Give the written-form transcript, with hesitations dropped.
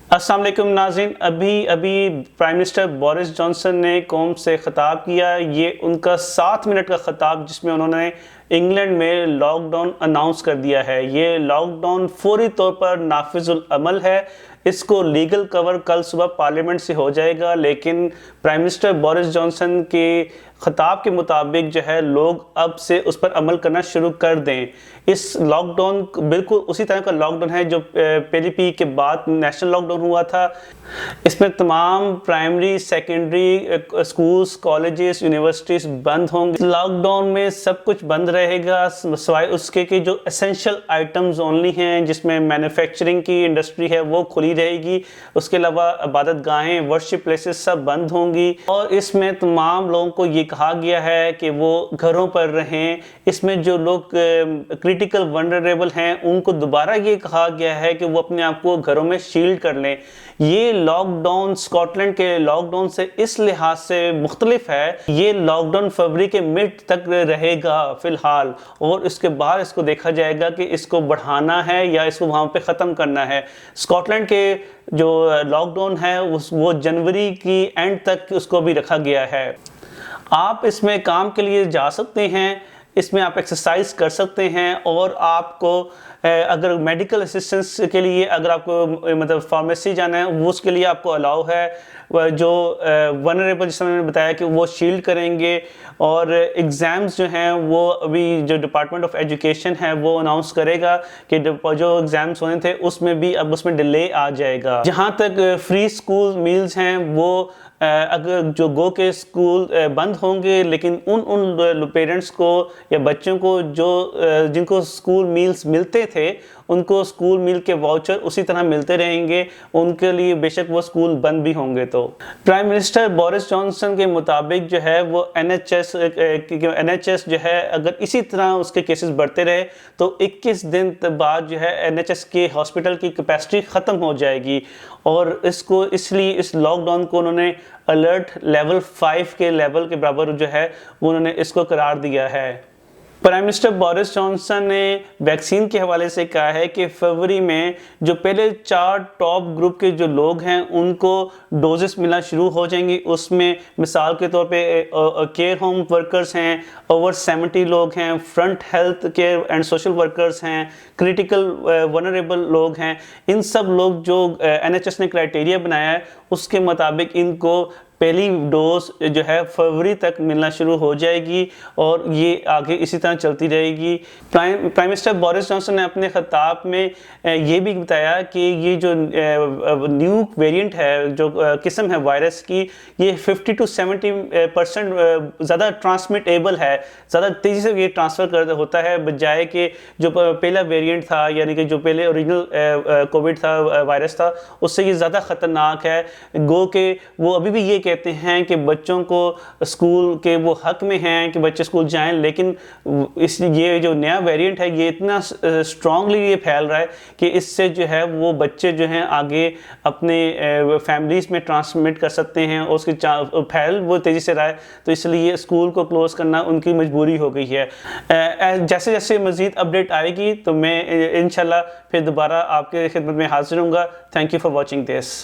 अस्सलाम वालेकुम नाज़रीन। अभी प्राइम मिनिस्टर बोरिस जॉनसन ने कौम से ख़िताब किया। ये उनका 7 मिनट का ख़िताब जिसमें उन्होंने इंग्लैंड में लॉकडाउन अनाउंस कर दिया है। ये लॉकडाउन फौरी तौर पर नाफिजुल अमल है। इसको लीगल कवर कल सुबह पार्लियामेंट से हो जाएगा, लेकिन प्राइम मिनिस्टर बोरिस जॉनसन के ख़िताब के मुताबिक जो है लोग अब से उस पर अमल करना शुरू कर दें। इस लॉकडाउन बिल्कुल उसी तरह का लॉकडाउन है जो पहली पीक के बाद नेशनल लॉकडाउन हुआ था। इसमें तमाम primary secondary schools, colleges, universities बंद होंगे। लॉकडाउन में सब कुछ बंद रहेगा सिवाय उसके कि जो एसेंशियल आइटम्स ओनली हैं, जिसमें मैन्युफैक्चरिंग की इंडस्ट्री है वो खुली रहेगी। उसके अलावा इबादत गाहें, वर्शिप प्लेसेस सब बंद होंगी। और इसमें तमाम लोगों को ये कहा गया है कि वो घरों पर रहें। इसमें जो लोग क्रिटिकल वनरेबल हैं उनको दोबारा ये कहा गया है कि वो अपने आप को घरों में शील्ड कर लें। ये लॉकडाउन स्कॉटलैंड के लॉकडाउन से इस लिहाज से मुख्तलिफ है। ये लॉकडाउन फरवरी के मिड तक रहेगा फ़िलहाल, और इसके बाद इसको देखा जाएगा कि इसको बढ़ाना है या इसको वहाँ पे ख़त्म करना है। स्कॉटलैंड के जो लॉकडाउन है वो जनवरी की एंड तक उसको भी रखा गया है। आप इसमें काम के लिए जा सकते हैं, इसमें आप एक्सरसाइज कर सकते हैं, और आपको अगर मेडिकल असिस्टेंस के लिए अगर आपको मतलब फार्मेसी जाना है वो उसके लिए आपको अलाउ है। जो वनरेबल जिस मैंने बताया कि वो शील्ड करेंगे। और एग्ज़ाम्स जो हैं वो अभी जो डिपार्टमेंट ऑफ एजुकेशन है वो अनाउंस करेगा कि जो एग्ज़ाम्स होने थे उसमें भी अब उसमें डिले आ जाएगा। जहाँ तक फ्री स्कूल मील्स हैं वो अगर जो गो के स्कूल बंद होंगे, लेकिन उन पेरेंट्स को या बच्चों को जो जिनको स्कूल मील्स मिलते थे उनको स्कूल मील के वाउचर उसी तरह मिलते रहेंगे। उनके लिए बेशक वो स्कूल बंद भी होंगे। तो प्राइम मिनिस्टर बोरिस जॉनसन के मुताबिक जो है वो NHS जो है अगर इसी तरह उसके केसेस बढ़ते रहे तो 21 दिन बाद जो है NHS के हॉस्पिटल की कैपेसिटी ख़त्म हो जाएगी। और इसको इसलिए इस लॉकडाउन को उन्होंने अलर्ट लेवल 5 के लेवल के बराबर जो है वो उन्होंने इसको करार दिया है। प्राइम मिनिस्टर बोरिस जॉनसन ने वैक्सीन के हवाले से कहा है कि फरवरी में जो पहले 4 टॉप ग्रुप के जो लोग हैं उनको डोजेस मिलना शुरू हो जाएंगी। उसमें मिसाल के तौर पे केयर होम वर्कर्स हैं, ओवर 70 लोग हैं, front health care and social workers हैं, क्रिटिकल वनरेबल लोग हैं। इन सब लोग जो NHS ने क्राइटेरिया बनाया है उसके मुताबिक इनको पहली डोज जो है फरवरी तक मिलना शुरू हो जाएगी, और ये आगे इसी तरह चलती रहेगी। प्राइम मिनिस्टर बोरिस जॉनसन ने अपने ख़िताब में ये भी बताया कि ये जो न्यू वेरिएंट है, जो किस्म है वायरस की, ये 50 to 70% ज़्यादा ट्रांसमिटेबल है, ज़्यादा तेज़ी से ये ट्रांसफ़र होता है बजाय कि जो पहला वेरिएंट था, यानी कि जो पहले ओरिजिनल कोविड था वायरस था उससे ये ज़्यादा ख़तरनाक है। गो के वो अभी भी ये कहते हैं कि बच्चों को स्कूल के वो हक में हैं कि बच्चे स्कूल जाएं, लेकिन ये जो नया वेरिएंट है ये इतना स्ट्रांगली ये फैल रहा है कि इससे जो है वो बच्चे जो हैं आगे अपने फैमिलीज़ में ट्रांसमिट कर सकते हैं, और उसकी फैल वो तेज़ी से रहा है। तो इसलिए स्कूल को क्लोज़ करना उनकी मजबूरी हो गई है। जैसे जैसे मज़ीद अपडेट आएगी तो मैं इंशाल्लाह फिर दोबारा आपके खिदमत में हाजिर हूँगा। Thank you for watching this.